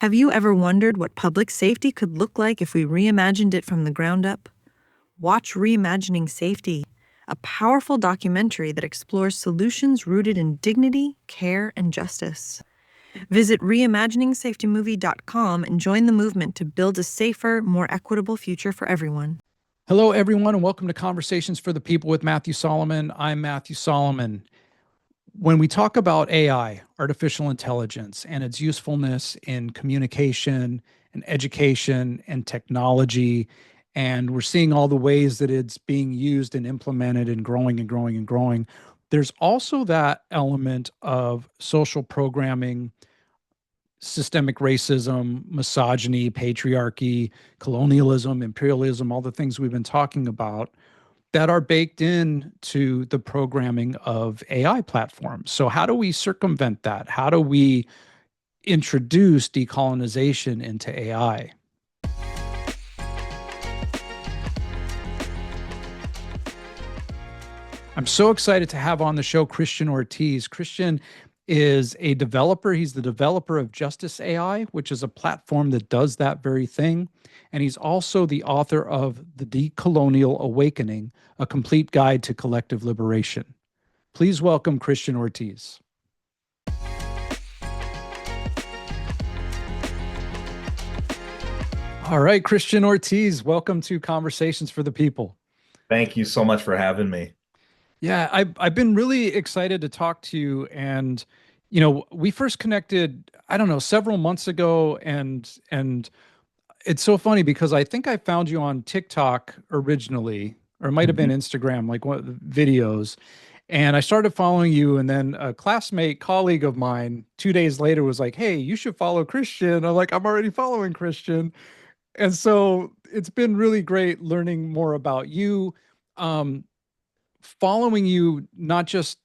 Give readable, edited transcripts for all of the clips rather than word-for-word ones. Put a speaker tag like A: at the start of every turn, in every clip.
A: Have you ever wondered what public safety could look like if we reimagined it from the ground up? Watch Reimagining Safety, a powerful documentary that explores solutions rooted in dignity, care, and justice. Visit reimaginingsafetymovie.com and join the movement to build a safer, more equitable future for everyone.
B: Hello, everyone, and welcome to Conversations for the People with Matthew Solomon. I'm Matthew Solomon. When we talk about AI, artificial intelligence, and its usefulness in communication and education and technology, and we're seeing all the ways that it's being used and implemented and growing and growing and growing, there's also that element of social programming, systemic racism, misogyny, patriarchy, colonialism, imperialism, all the things we've been talking about that are baked in to the programming of AI platforms. So how do we circumvent that? How do we introduce decolonization into AI? I'm so excited to have on the show Christian Ortiz. Christian is a developer. He's the developer of Justice AI, which is a platform that does that very thing. And he's also the author of The Decolonial Awakening, a complete guide to collective liberation. Please welcome Christian Ortiz. All right, Christian Ortiz, welcome to Conversations for the People.
C: Thank you so much for having me.
B: Yeah, I've been really excited to talk to you. And, we first connected, I don't know, several months ago. And it's so funny because I think I found you on TikTok originally, or it might have been Instagram, like one of the videos. And I started following you. And then a classmate, colleague of mine, 2 days later was like, "Hey, you should follow Christian." I'm like, "I'm already following Christian." And so it's been really great learning more about you. Um, Following you, not just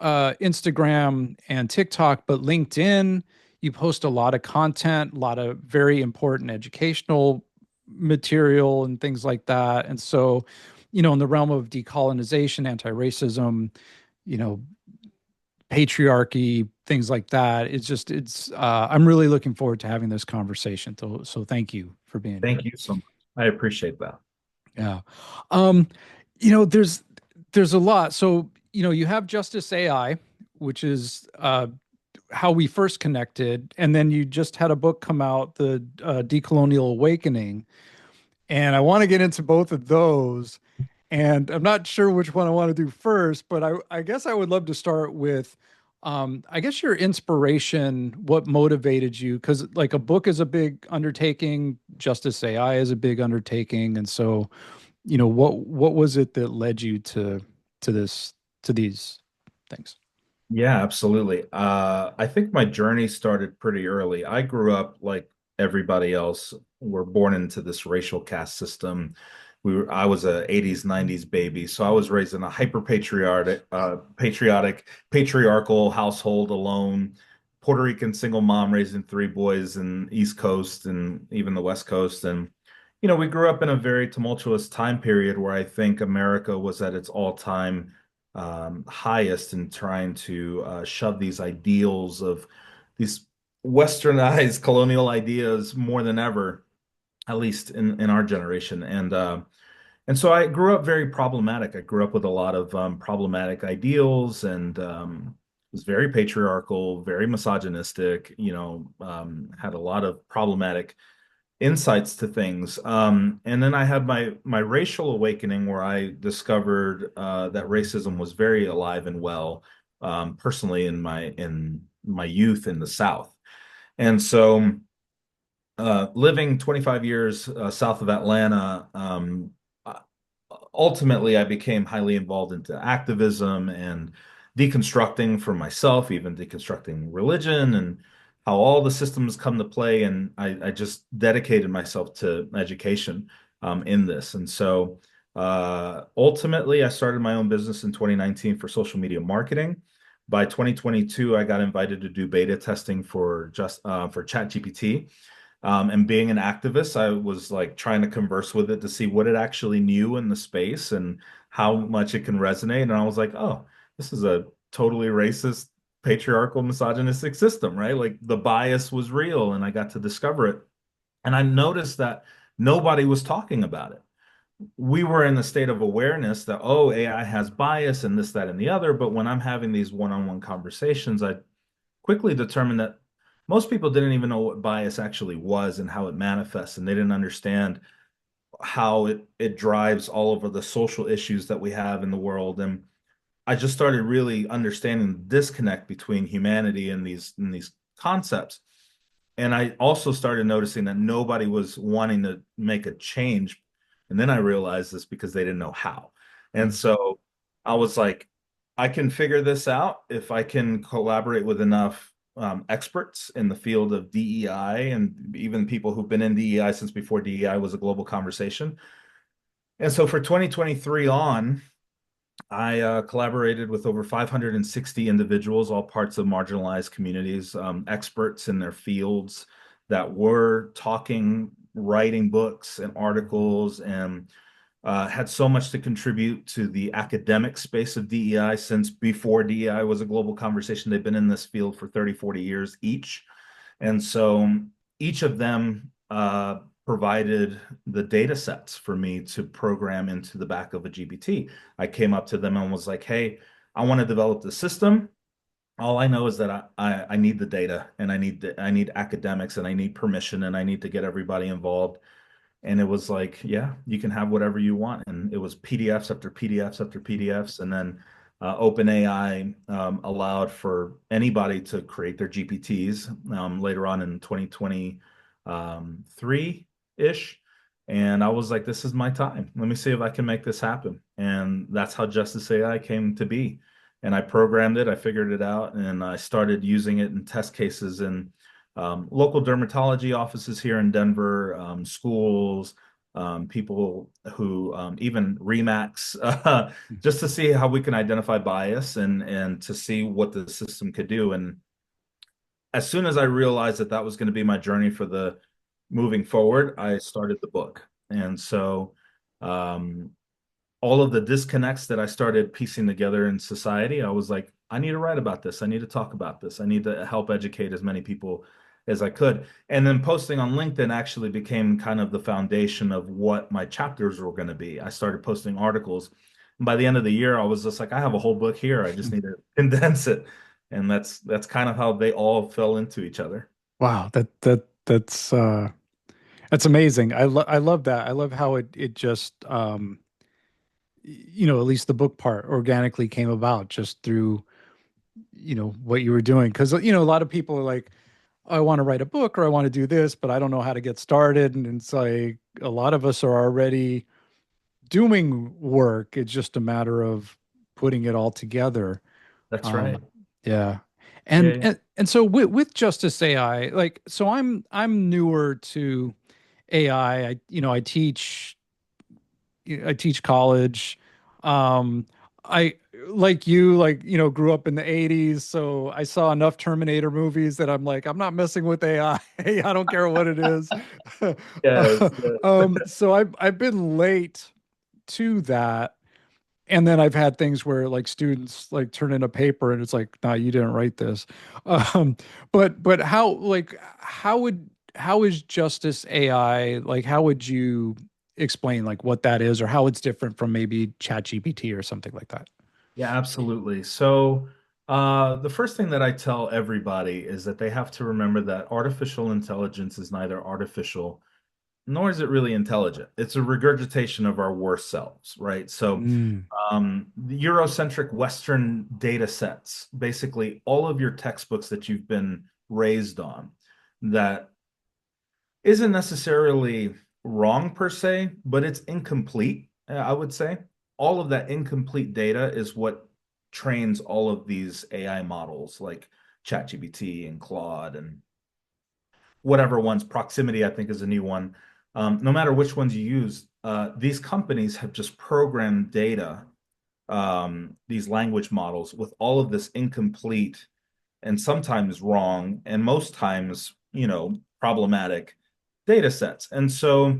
B: Instagram and TikTok, but LinkedIn. You post a lot of content, a lot of very important educational material and things like that. And so, in the realm of decolonization, anti-racism, you know, patriarchy, things like that, I'm really looking forward to having this conversation. So thank you for being here.
C: Thank you so much. I appreciate that.
B: Yeah. Um, there's a lot. So, you have Justice AI, which is how we first connected. And then you just had a book come out, The Decolonial Awakening. And I want to get into both of those. And I'm not sure which one I want to do first, but I guess I would love to start with, I guess your inspiration, what motivated you? Because like a book is a big undertaking, Justice AI is a big undertaking. And so, what was it that led you to these things?
C: Yeah, absolutely. I think my journey started pretty early. I grew up like everybody else. We're born into this racial caste system. I was a 80s, 90s baby, so I was raised in a patriarchal household alone. Puerto Rican single mom raising three boys in East Coast and even the West Coast. And, we grew up in a very tumultuous time period where I think America was at its all-time highest in trying to shove these ideals of these westernized colonial ideas more than ever, at least in our generation. And so I grew up very problematic. I grew up with a lot of problematic ideals and was very patriarchal, very misogynistic, had a lot of problematic insights to things. And then I had my racial awakening where I discovered that racism was very alive and well, personally in my youth in the South. And so living 25 years south of Atlanta, ultimately I became highly involved into activism and deconstructing for myself, even deconstructing religion and how all the systems come to play. And I just dedicated myself to education in this. And so ultimately, I started my own business in 2019 for social media marketing. By 2022, I got invited to do beta testing for ChatGPT. And being an activist, I was like trying to converse with it to see what it actually knew in the space and how much it can resonate. And I was like, oh, this is a totally racist patriarchal misogynistic system, right? Like the bias was real and I got to discover it. And I noticed that nobody was talking about it. We were in a state of awareness that, oh, AI has bias and this, that, and the other. But when I'm having these one-on-one conversations, I quickly determined that most people didn't even know what bias actually was and how it manifests, and they didn't understand how it drives all over the social issues that we have in the world. And I just started really understanding the disconnect between humanity and these concepts. And I also started noticing that nobody was wanting to make a change. And then I realized this because they didn't know how. And so I was like, I can figure this out if I can collaborate with enough experts in the field of DEI and even people who've been in DEI since before DEI was a global conversation. And so for 2023 on, I collaborated with over 560 individuals, all parts of marginalized communities, experts in their fields that were talking, writing books and articles, and had so much to contribute to the academic space of DEI since before DEI was a global conversation. They've been in this field for 30, 40 years each. And so each of them provided the data sets for me to program into the back of a GPT. I came up to them and was like, hey, I want to develop the system. All I know is that I need the data and I need academics and I need permission and I need to get everybody involved. And it was like, yeah, you can have whatever you want. And it was PDFs after PDFs after PDFs. And then OpenAI allowed for anybody to create their GPTs later on in 2023-ish. And I was like, this is my time. Let me see if I can make this happen. And that's how Justice AI came to be. And I programmed it, I figured it out, and I started using it in test cases in local dermatology offices here in Denver, schools, people who even Remax, just to see how we can identify bias and to see what the system could do. And as soon as I realized that that was going to be my journey for the moving forward, I started the book. And so um, all of the disconnects that I started piecing together in society, I was like, I need to write about this. I need to talk about this. I need to help educate as many people as I could. And then posting on LinkedIn actually became kind of the foundation of what my chapters were going to be. I started posting articles. And by the end of the year, I was just like, I have a whole book here. I just need to condense it. And that's kind of how they all fell into each other.
B: Wow, that's amazing. I love that. I love how it just at least the book part organically came about just through what you were doing, because a lot of people are like, I want to write a book or I want to do this, but I don't know how to get started. And it's like a lot of us are already doing work. It's just a matter of putting it all together.
C: That's right.
B: Um, yeah.
C: Yeah,
B: And,
C: yeah.
B: and so with Justice AI, like, so I'm newer to AI. I teach college. Um, I like you, grew up in the 80s, so I saw enough Terminator movies that I'm like, I'm not messing with AI. I don't care what it is.
C: Yes, yes.
B: So I've been late to that. And then I've had things where like students like turn in a paper and it's like, no, you didn't write this. Um, but how is Justice AI, like how would you explain like what that is or how it's different from maybe ChatGPT or something like that?
C: Yeah, absolutely. So, the first thing that I tell everybody is that they have to remember that artificial intelligence is neither artificial nor is it really intelligent. It's a regurgitation of our worst selves, right? So,
B: Mm,
C: the Eurocentric Western data sets, basically all of your textbooks that you've been raised on, that isn't necessarily wrong per se, but it's incomplete, I would say. All of that incomplete data is what trains all of these AI models like ChatGPT and Claude and whatever ones, Proximity, I think is a new one. No matter which ones you use, these companies have just programmed data, these language models with all of this incomplete and sometimes wrong and most times, problematic data sets. And so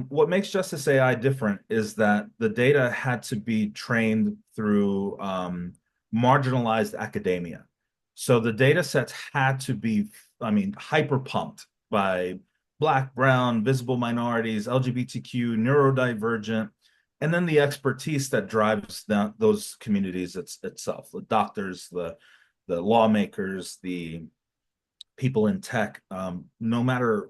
C: what makes Justice AI different is that the data had to be trained through marginalized academia. So the data sets had to be, I mean, hyper pumped by Black, Brown, visible minorities, LGBTQ, neurodivergent, and then the expertise that drives those communities itself, the doctors, the lawmakers, the people in tech, no matter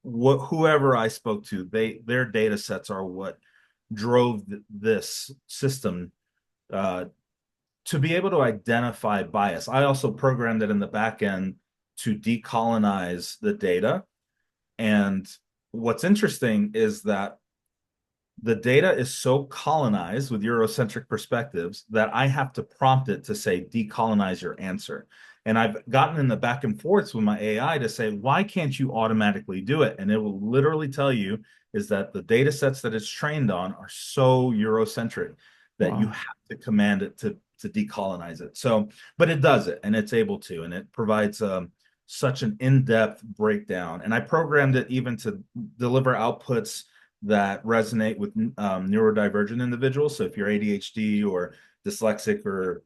C: whoever I spoke to, their data sets are what drove this system to be able to identify bias. I also programmed it in the back end to decolonize the data. And what's interesting is that the data is so colonized with Eurocentric perspectives that I have to prompt it to say, decolonize your answer. And I've gotten in the back and forths with my AI to say, why can't you automatically do it? And it will literally tell you is that the data sets that it's trained on are so Eurocentric that you have to command it to decolonize it. So, but it does it, and it's able to, and it provides such an in-depth breakdown. And I programmed it even to deliver outputs that resonate with neurodivergent individuals. So if you're ADHD or dyslexic or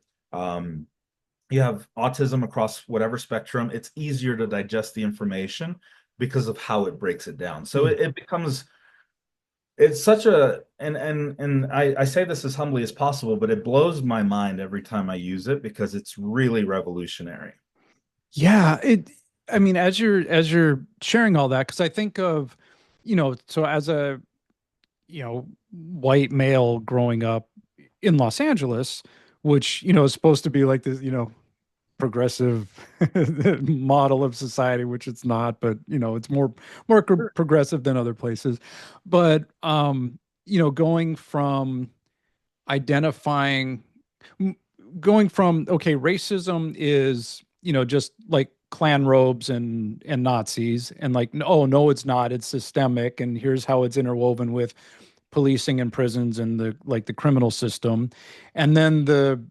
C: you have autism across whatever spectrum, it's easier to digest the information because of how it breaks it down. So it becomes, it's such a, and I say this as humbly as possible, but it blows my mind every time I use it because it's really revolutionary.
B: Yeah, I mean, as you're sharing all that, because I think of, so as a, white male growing up in Los Angeles, which, is supposed to be like this, progressive model of society, which it's not, but it's more progressive than other places. But going from identifying going from, okay, racism is, just like Klan robes and Nazis, and like, oh no, it's not, it's systemic, and here's how it's interwoven with policing and prisons and the criminal system. And then the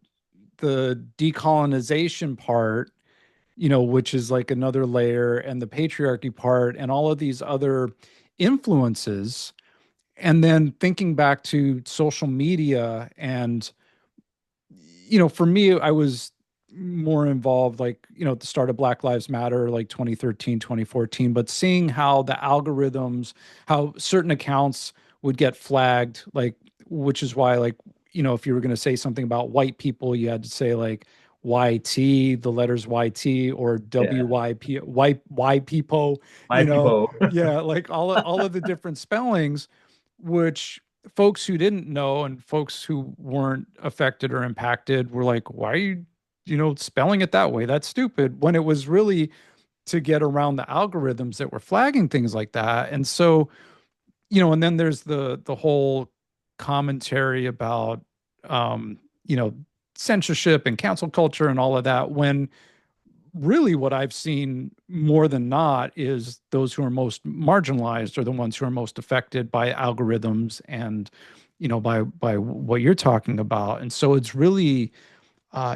B: decolonization part, which is like another layer, and the patriarchy part, and all of these other influences. And then thinking back to social media, and for me, I was more involved, like, at the start of Black Lives Matter, like 2013, 2014, but seeing how the algorithms, how certain accounts would get flagged, like, which is why, like, if you were going to say something about white people, you had to say like YT, the letters YT, or WYP, Y people,
C: My people.
B: yeah, like all of the different spellings, which folks who didn't know and folks who weren't affected or impacted were like, why are you, spelling it that way? That's stupid. When it was really to get around the algorithms that were flagging things like that. And so, and then there's the whole commentary about, um, you know, censorship and cancel culture and all of that, when really what I've seen more than not is those who are most marginalized are the ones who are most affected by algorithms and, by what you're talking about. And so it's really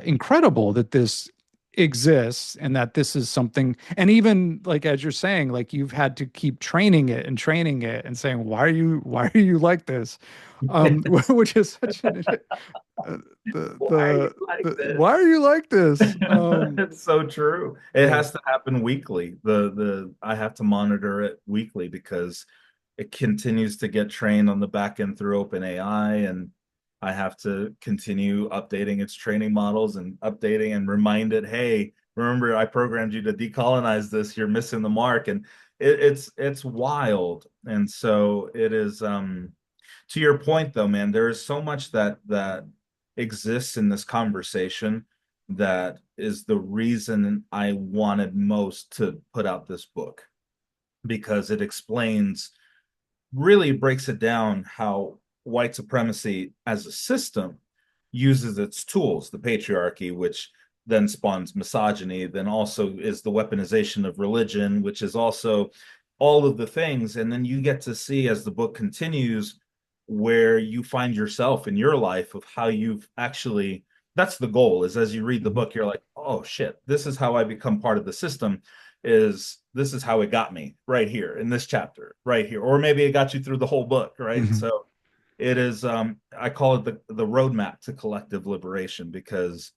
B: incredible that this exists, and that this is something, and even like as you're saying, like you've had to keep training it and saying, why are you like this, which is such an
C: Why are you like this?
B: why are you like this,
C: It's so true. It has to happen weekly. The I have to monitor it weekly because it continues to get trained on the back end through OpenAI, and I have to continue updating its training models and updating and remind it, hey, remember I programmed you to decolonize this. You're missing the mark, and it's wild. And so it is. To your point, though, man, there is so much that exists in this conversation that is the reason I wanted most to put out this book, because it explains, really breaks it down, how white supremacy as a system uses its tools, the patriarchy, which then spawns misogyny, then also is the weaponization of religion, which is also all of the things. And then you get to see, as the book continues, where you find yourself in your life, of how you've actually, that's the goal, is as you read the book, you're like, oh shit, this is how I become part of the system, is this is how it got me right here in this chapter right here, or maybe it got you through the whole book, right?
B: Mhm.
C: So it is, I call it the roadmap to collective liberation, because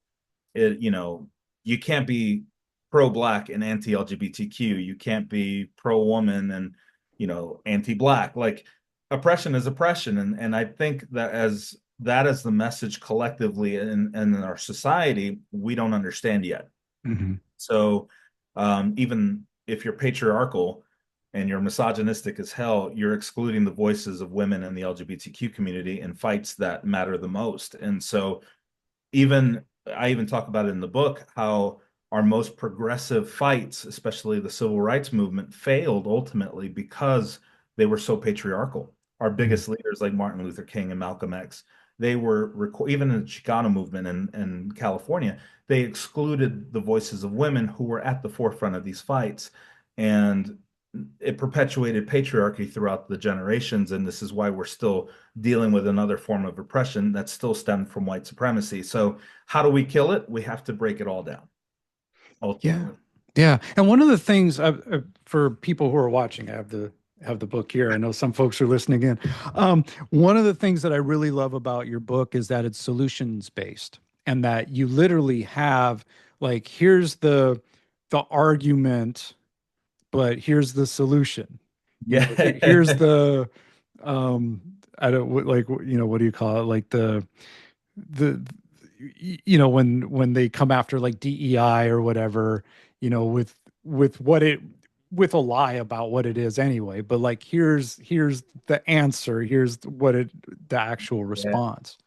C: you can't be pro-black and anti-LGBTQ. You can't be pro-woman and, anti-black. Like, oppression is oppression. And I think that is the message collectively in our society, we don't understand yet.
B: Mm-hmm.
C: So even if you're patriarchal and you're misogynistic as hell, you're excluding the voices of women in the LGBTQ community in fights that matter the most. And so I even talk about it in the book, how our most progressive fights, especially the civil rights movement, failed ultimately because they were so patriarchal. Our biggest leaders like Martin Luther King and Malcolm X, they were, even in the Chicano movement in California, they excluded the voices of women who were at the forefront of these fights. And it perpetuated patriarchy throughout the generations. And this is why we're still dealing with another form of oppression that still stemmed from white supremacy. So how do we kill it? We have to break it all down, ultimately.
B: Yeah. And one of the things for people who are watching, I have the book here. I know some folks are listening in. One of the things that I really love about your book is that it's solutions based, and that you literally have, like, here's the argument, but here's the solution.
C: Yeah.
B: Here's the I don't like, what do you call it? Like the when they come after like DEI or whatever, with what it with a lie about what it is anyway, but like here's the answer, here's the actual
C: Yeah.
B: response.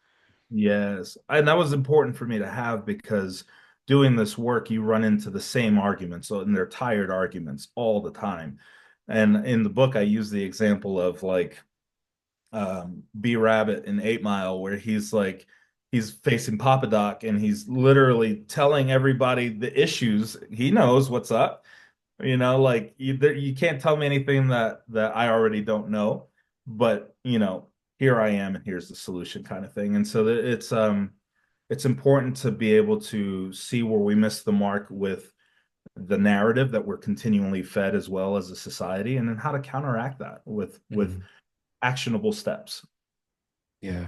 C: Yes. And that was important for me to have, because doing this work, you run into the same arguments. So, and they're tired arguments all the time. And in the book, I use the example of like B Rabbit in 8 Mile, where he's facing Papa Doc and he's literally telling everybody the issues. He knows what's up. Like, you can't tell me anything that I already don't know, but here I am and here's the solution, kind of thing. And so it's important to be able to see where we miss the mark with the narrative that we're continually fed as well as a society, and then how to counteract that with actionable steps.
B: Yeah.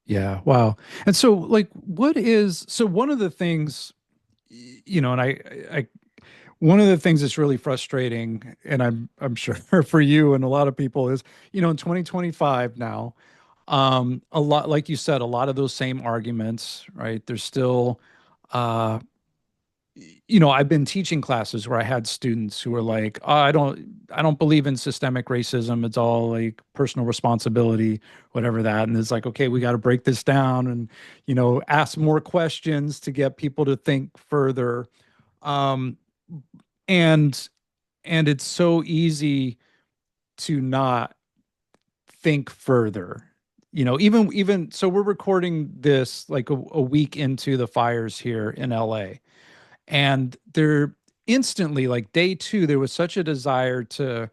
B: Yeah. Wow. And so, like, so one of the things, and I one of the things that's really frustrating, and I'm sure for you and a lot of people, is, in 2025 now, a lot, like you said, a lot of those same arguments, right? There's still, uh, I've been teaching classes where I had students who were like, oh, I don't believe in systemic racism. It's all like personal responsibility, whatever that. And it's like, okay, we got to break this down and, ask more questions to get people to think further. Um, and it's so easy to not think further. Even so, we're recording this like a week into the fires here in LA. And there instantly, like day two, there was such a desire to,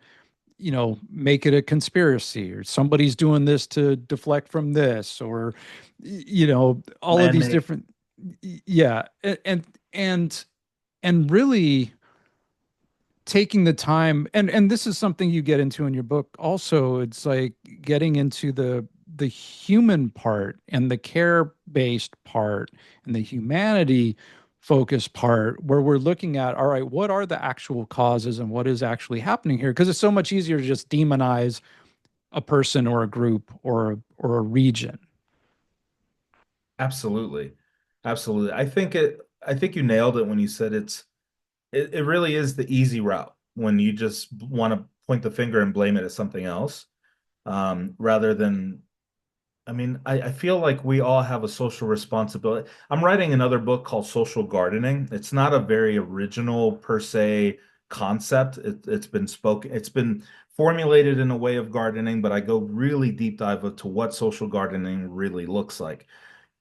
B: make it a conspiracy, or somebody's doing this to deflect from this, or, all of these
C: Man-made.
B: different, yeah. And really taking the time, and this is something you get into in your book also. It's like getting into the human part and the care based part and the humanity focused part, where we're looking at, all right, what are the actual causes and what is actually happening here? Because it's so much easier to just demonize a person or a group or a region.
C: Absolutely. Absolutely. I think you nailed it when you said it really is the easy route when you just want to point the finger and blame it at something else, rather than, I mean, I feel like we all have a social responsibility. I'm writing another book called Social Gardening. It's not a very original per se concept. It's been formulated in a way of gardening, but I go really deep dive into what social gardening really looks like.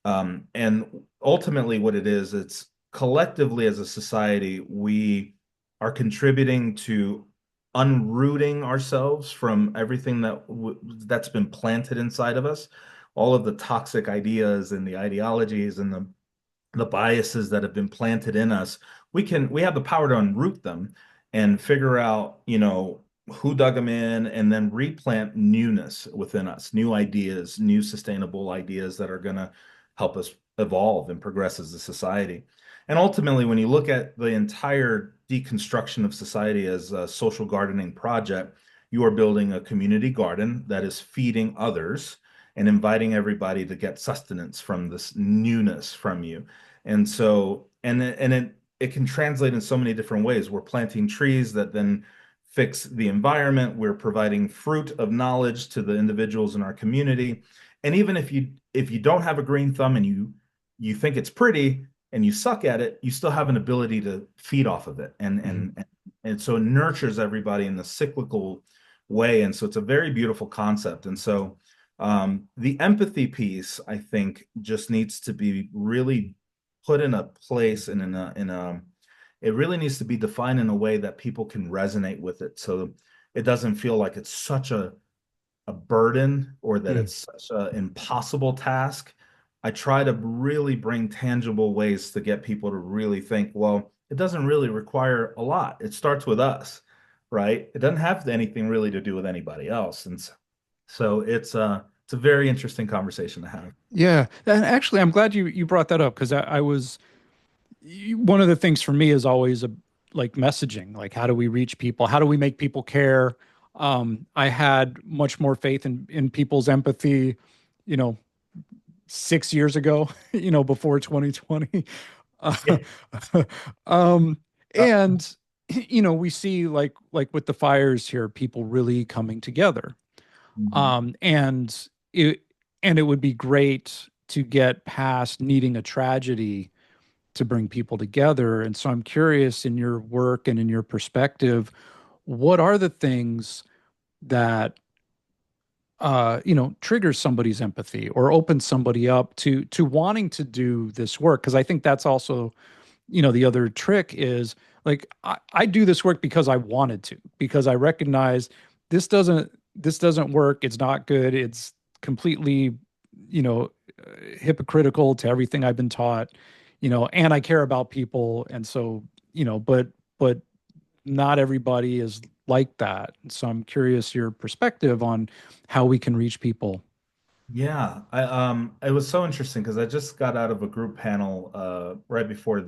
C: And ultimately, what it is, it's collectively as a society, we are contributing to unrooting ourselves from everything that's been planted inside of us, all of the toxic ideas and the ideologies and the biases that have been planted in us. We have the power to unroot them and figure out, who dug them in, and then replant newness within us, new ideas, new sustainable ideas that are going to help us evolve and progress as a society. And ultimately, when you look at the entire deconstruction of society as a social gardening project, you are building a community garden that is feeding others and inviting everybody to get sustenance from this newness from you. And so, it can translate in so many different ways. We're planting trees that then fix the environment. We're providing fruit of knowledge to the individuals in our community. And even if you don't have a green thumb and you think it's pretty and you suck at it, you still have an ability to feed off of it. And so it nurtures everybody in the cyclical way. And so it's a very beautiful concept. And so the empathy piece, I think, just needs to be really put in a place and it really needs to be defined in a way that people can resonate with it. So it doesn't feel like it's such a burden or that it's such an impossible task. I try to really bring tangible ways to get people to really think, well, it doesn't really require a lot. It starts with us, right? It doesn't have anything really to do with anybody else. And so it's a very interesting conversation to have.
B: Yeah. And actually, I'm glad you brought that up because I was one of the things for me is always like messaging, like how do we reach people? How do we make people care? I had much more faith in people's empathy, you know, 6 years ago, before 2020. Uh,
C: Yeah.
B: um,
C: Uh,
B: and we see like with the fires here, people really coming together.
C: mhm.
B: Um, and it and it would be great to get past needing a tragedy to bring people together. And so I'm curious in your work and in your perspective, what are the things that triggers somebody's empathy or opens somebody up to wanting to do this work? Because I think that's also, the other trick is like I do this work because I wanted to, because I recognize this doesn't work. It's not good. It's completely, you know, hypocritical to everything I've been taught, and I care about people. And so, but not everybody is like that. So I'm curious your perspective on how we can reach people.
C: Yeah, it was so interesting because I just got out of a group panel right before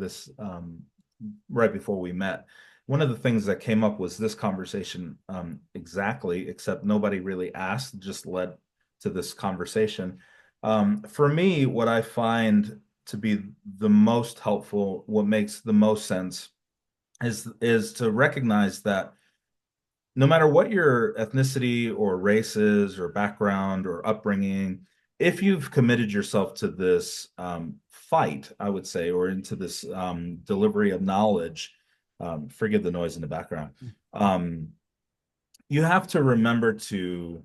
C: we met. One of the things that came up was this conversation exactly, except nobody really asked, just led to this conversation. For me, what I find to be the most helpful, what makes the most sense is to recognize that no matter what your ethnicity or race is or background or upbringing, if you've committed yourself to this fight, I would say, or into this delivery of knowledge, forgive the noise in the background, um, you have to remember to,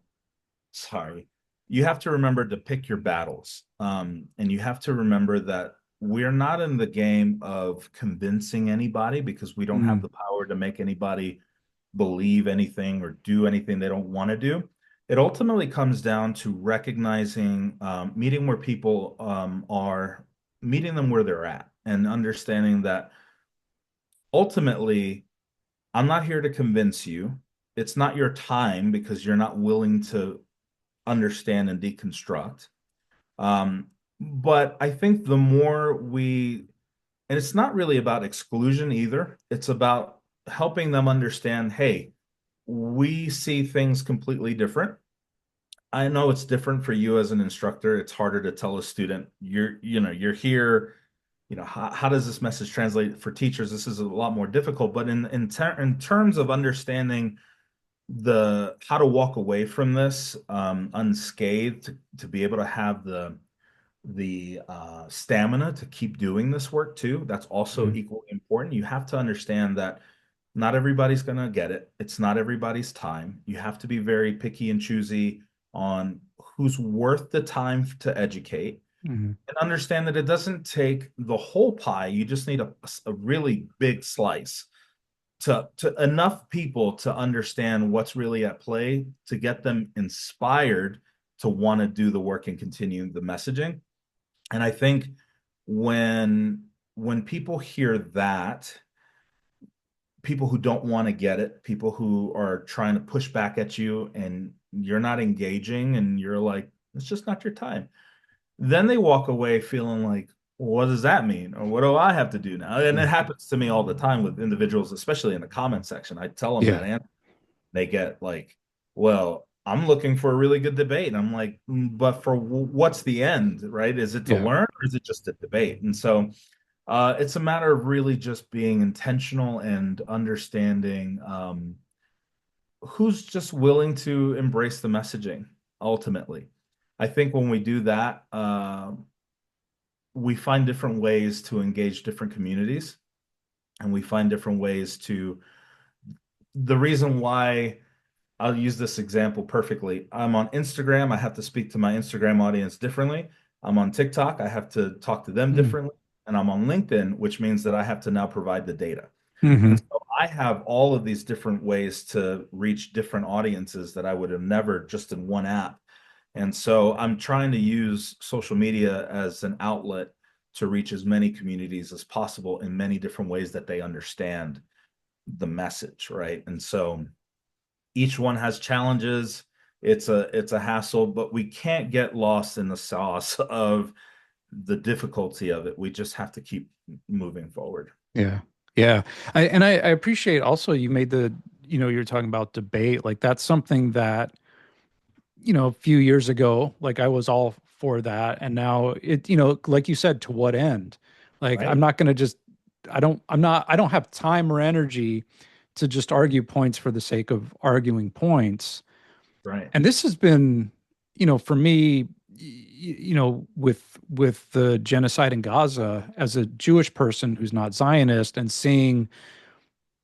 C: sorry, you have to remember to pick your battles. And you have to remember that we're not in the game of convincing anybody because we don't have
B: Mm,
C: the power to make anybody believe anything or do anything they don't want to do. It ultimately comes down to recognizing, meeting where people are, meeting them where they're at, and understanding that ultimately, I'm not here to convince you. It's not your time because you're not willing to understand and deconstruct. But I think the more and it's not really about exclusion either, it's about helping them understand, hey, we see things completely different. I know it's different for you as an instructor. It's harder to tell a student you're here. How does this message translate for teachers? This is a lot more difficult. But in terms of understanding the how to walk away from this unscathed, to be able to have the stamina to keep doing this work too, that's also
B: mm,
C: equally important. You have to understand that not everybody's going to get it. It's not everybody's time. You have to be very picky and choosy on who's worth the time to educate
B: mhm,
C: and understand that it doesn't take the whole pie. You just need a really big slice to enough people to understand what's really at play to get them inspired to want to do the work and continue the messaging. And I think when people hear that, people who don't want to get it, people who are trying to push back at you and you're not engaging and you're like, it's just not your time. Then they walk away feeling like, what does that mean? Or what do I have to do now? And it happens to me all the time with individuals, especially in the comment section. I tell them that
B: Yeah.
C: answer. They get like, well, I'm looking for a really good debate. And I'm like, but for what's the end, right? Is it to
B: Yeah.
C: learn or is it just a debate? And so it's a matter of really just being intentional and understanding who's just willing to embrace the messaging ultimately. I think when we do that, we find different ways to engage different communities and we find different ways to the reason why I'll use this example perfectly. I'm on Instagram. I have to speak to my Instagram audience differently. I'm on TikTok. I have to talk to them
B: Mm.
C: differently. And I'm on LinkedIn, which means that I have to now provide the data. And
B: Hmm.
C: so I have all of these different ways to reach different audiences that I would have never just in one app. And so I'm trying to use social media as an outlet to reach as many communities as possible in many different ways that they understand the message, right? And so each one has challenges. It's a hassle, but we can't get lost in the sauce of the difficulty of it. We just have to keep moving forward.
B: Yeah. Yeah. I appreciate also you made you're talking about debate. Like that's something that, a few years ago, like I was all for that. And now like you said, to what end? Like I'm
C: Right?
B: not going to just, I don't have time or energy to just argue points for the sake of arguing points.
C: Right.
B: And this has been, for me, with the genocide in Gaza as a Jewish person who's not Zionist and seeing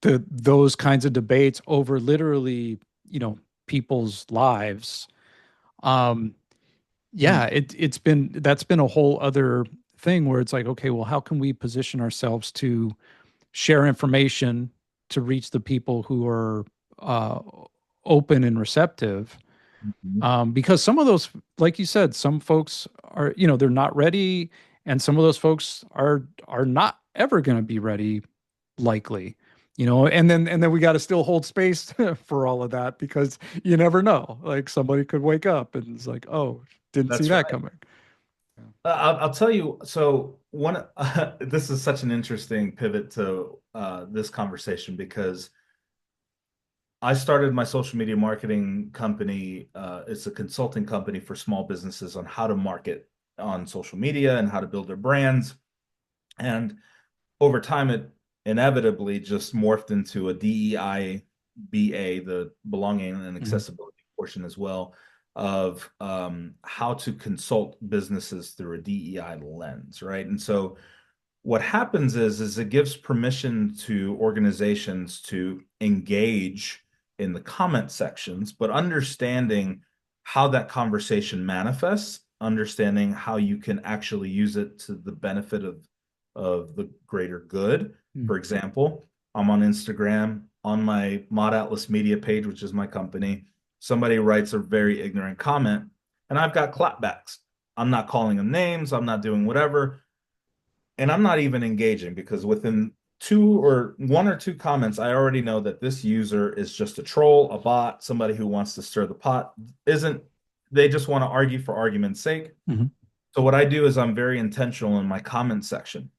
B: those kinds of debates over literally, people's lives. Um, yeah,
C: Mm.
B: that's been a whole other thing where it's like, okay, well, how can we position ourselves to share information to reach the people who are uh, open and receptive?
C: Mhm.
B: Because some of those, like you said, some folks are, they're not ready, and some of those folks are not ever going to be ready, likely. And then we got to still hold space for all of that because you never know. Like somebody could wake up and it's like, oh, didn't see
C: That's
B: that
C: right.
B: coming.
C: I'll tell you. So one, this is such an interesting pivot to this conversation because I started my social media marketing company. It's a consulting company for small businesses on how to market on social media and how to build their brands. And over time, it inevitably just morphed into a DEI BA, the belonging and
B: Mhm.
C: accessibility portion as well, of how to consult businesses through a DEI lens, right? And so what happens is it gives permission to organizations to engage in the comment sections, but understanding how that conversation manifests, understanding how you can actually use it to the benefit of the greater good.
B: Mm.
C: For example, I'm on Instagram on my Mod Atlas Media page, which is my company. Somebody writes a very ignorant comment, and I've got clapbacks. I'm not calling them names. I'm not doing whatever, and I'm not even engaging because within two or one or two comments, I already know that this user is just a troll, a bot, somebody who wants to stir the pot. Isn't They just want to argue for argument's sake.
B: Mhm.
C: So what I do is I'm very intentional in my comment section.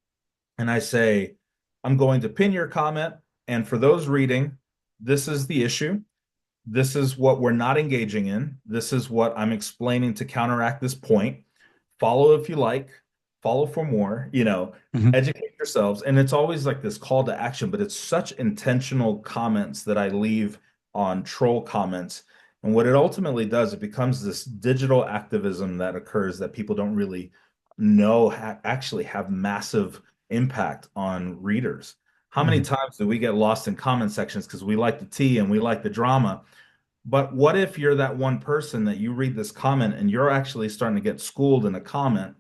C: And I say, I'm going to pin your comment. And for those reading, this is the issue. This is what we're not engaging in. This is what I'm explaining to counteract this point. Follow if you like, follow for more,
B: Mhm.
C: educate yourselves. And it's always like this call to action, but it's such intentional comments that I leave on troll comments. And what it ultimately does, it becomes this digital activism that occurs that people don't really know actually have massive impact on readers. How many
B: Mhm.
C: times do we get lost in comment sections because we like the tea and we like the drama? But what if you're that one person that you read this comment and you're actually starting to get schooled in a comment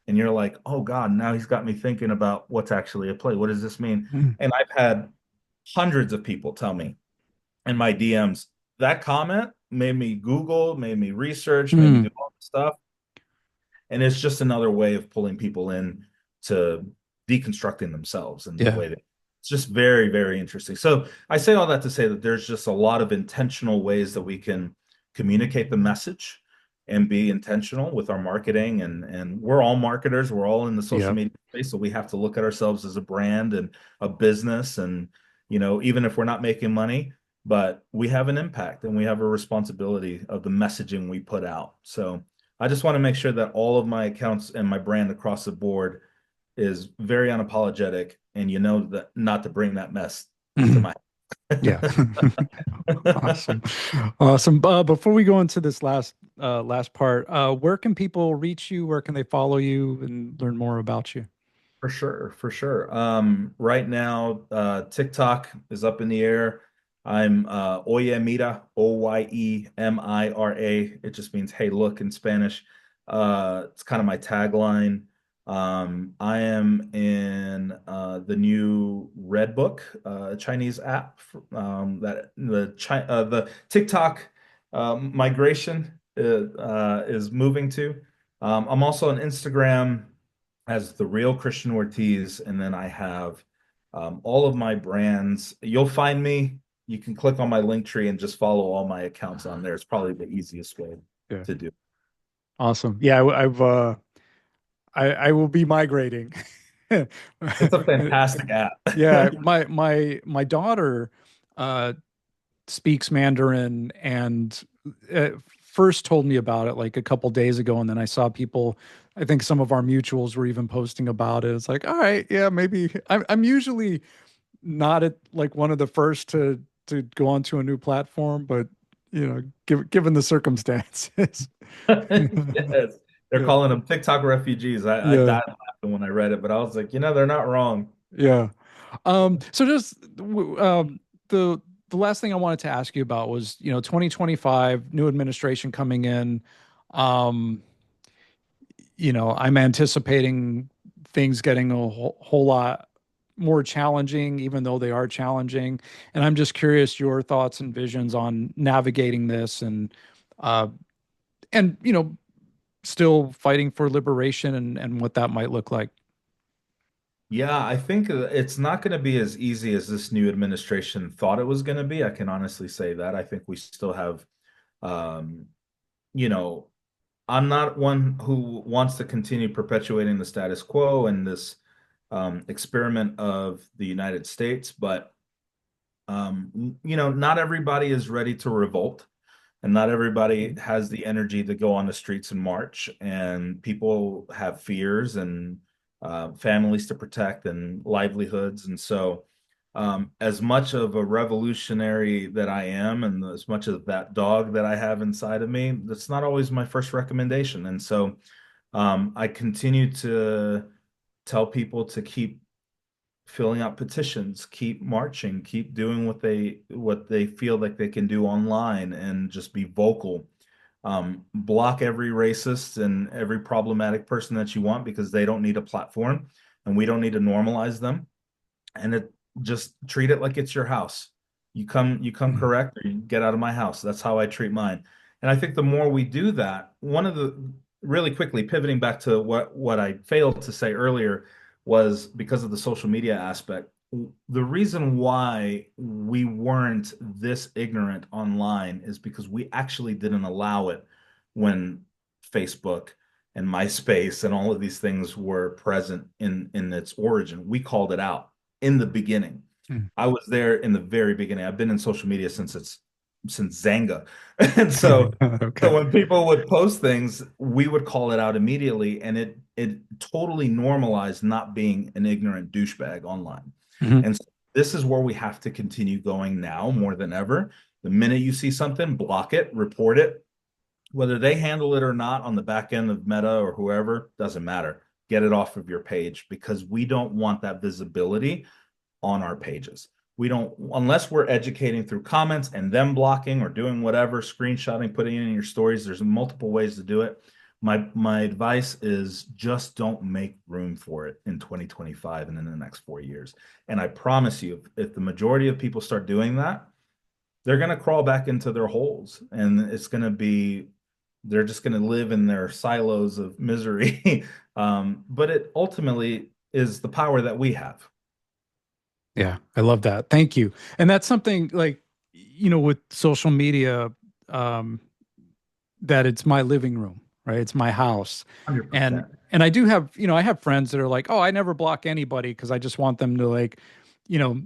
C: and you're like, oh God, now he's got me thinking about what's actually at play. What does this mean?
B: Mhm.
C: And I've had hundreds of people tell me in my DMs that comment made me Google, made me research, made me
B: Mm.
C: do all this stuff. And it's just another way of pulling people in to deconstructing themselves and the
B: Yeah.
C: way that it's just very, very interesting. So I say all that to say that there's just a lot of intentional ways that we can communicate the message. and be intentional with our marketing. And we're all marketers. We're all in the social
B: Yeah.
C: media space, so we have to look at ourselves as a brand and a business. And even if we're not making money, but we have an impact and we have a responsibility of the messaging we put out. So I just want to make sure that all of my accounts and my brand across the board is very unapologetic, and that not to bring that mess into
B: Mhm.
C: my
B: Yeah. Awesome. Awesome. Before we go into this last part, where can people reach you? Where can they follow you and learn more about you?
C: For sure, for sure. Right now, TikTok is up in the air. I'm Oye Mira, Oyemira. It just means hey, look in Spanish. It's kind of my tagline. I am in the new Red Book, Chinese app that the TikTok migration is moving to. I'm also on Instagram as the real Christian Ortiz, and then I have all of my brands. You'll find me. You can click on my link tree and just follow all my accounts on there. It's probably the easiest way
B: Yeah.
C: to do.
B: Awesome. Yeah, I will be migrating.
C: It's a fantastic app.
B: Yeah, my daughter uh speaks Mandarin and first told me about it like a couple days ago, and then I saw people. I think some of our mutuals were even posting about it. It's like, all right, yeah, maybe I'm usually not at like one of the first to go onto a new platform, but given the circumstances.
C: Yes. They're
B: Yeah,
C: calling them TikTok refugees. I
B: yeah,
C: died laughing when I read it, but I was like, they're not wrong.
B: yeah. So just the last thing I wanted to ask you about was, 2025, new administration coming in. Um, I'm anticipating things getting a whole lot more challenging, even though they are challenging. And I'm just curious your thoughts and visions on navigating this uh, and still fighting for liberation and what that might look like.
C: Yeah, I think it's not going to be as easy as this new administration thought it was going to be. I can honestly say that. I think we still have, um, you know, I'm not one who wants to continue perpetuating the status quo and this experiment of the United States, but not everybody is ready to revolt, and not everybody has the energy to go on the streets and march, and people have fears and families to protect and livelihoods. And so, as much of a revolutionary that I am, and as much of that dog that I have inside of me, that's not always my first recommendation. And so, I continue to tell people to keep filling out petitions, keep marching, keep doing what they feel like they can do online, and just be vocal. Block every racist and every problematic person that you want, because they don't need a platform and we don't need to normalize them. And just treat it like it's your house. You come
B: Mhm.
C: correct, or you get out of my house. That's how I treat mine. And I think the more we do that, one of the really quickly pivoting back to what I failed to say earlier, was because of the social media aspect. The reason why we weren't this ignorant online is because we actually didn't allow it when Facebook and MySpace and all of these things were present in its origin. We called it out in the beginning.
B: Mm.
C: I was there in the very beginning. I've been in social media since Zanga. And so
B: Okay.
C: when people would post things, we would call it out immediately, and it totally normalized not being an ignorant douchebag online.
B: Mhm.
C: And so this is where we have to continue going now more than ever. The minute you see something, block it, report it. Whether they handle it or not on the back end of Meta or whoever, doesn't matter. Get it off of your page, because we don't want that visibility on our pages. We don't, unless we're educating through comments and them blocking or doing whatever, screenshotting, putting it in your stories. There's multiple ways to do it. My advice is just don't make room for it in 2025 and in the next 4 years. And I promise you, if the majority of people start doing that, they're going to crawl back into their holes, and they're just going to live in their silos of misery. But it ultimately is the power that we have.
B: Yeah, I love that. Thank you. And that's something like, with social media, um, that it's my living room, right? It's my house.
C: 100%.
B: And I do have, I have friends that are like, "Oh, I never block anybody because I just want them to like, you know,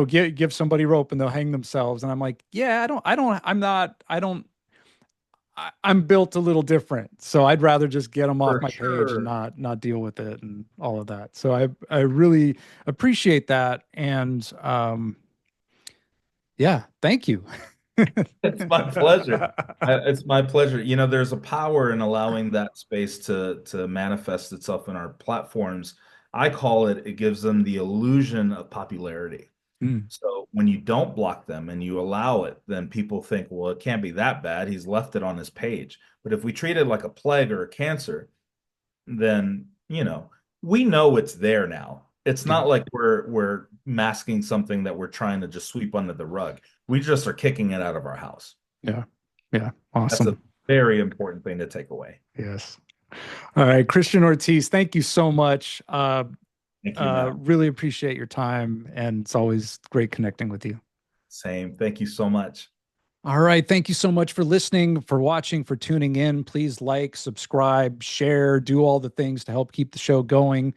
B: give somebody rope and they'll hang themselves." And I'm like, "Yeah, I'm built a little different. So I'd rather just get them off
C: For
B: my page and
C: sure.
B: not deal with it and all of that." So I really appreciate that. And yeah, thank you.
C: It's my pleasure. It's my pleasure. There's a power in allowing that space to manifest itself in our platforms. I call it, it gives them the illusion of popularity.
B: Mm,
C: So when you don't block them and you allow it, then people think, well, it can't be that bad. He's left it on his page. But if we treat it like a plague or a cancer, then, we know it's there now. It's
B: yeah,
C: not like we're masking something that we're trying to just sweep under the rug. We just are kicking it out of our house.
B: yeah, yeah.
C: That's a
B: Awesome.
C: very important thing to take away.
B: Yes. All right, Christian Ortiz, thank you so much.
C: Thank you, Matt.
B: Really appreciate your time, and it's always great connecting with you.
C: Same. Thank you so much.
B: All right. Thank you so much for listening, for watching, for tuning in. Please like, subscribe, share, do all the things to help keep the show going.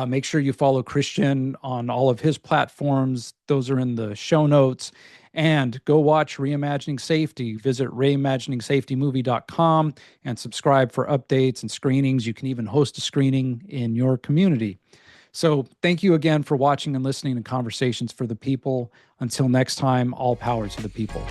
B: Make sure you follow Christian on all of his platforms. Those are in the show notes. And go watch Reimagining Safety. Visit reimaginingsafetymovie.com and subscribe for updates and screenings. You can even host a screening in your community. So thank you again for watching and listening to Conversations for the People. Until next time, all power to the people.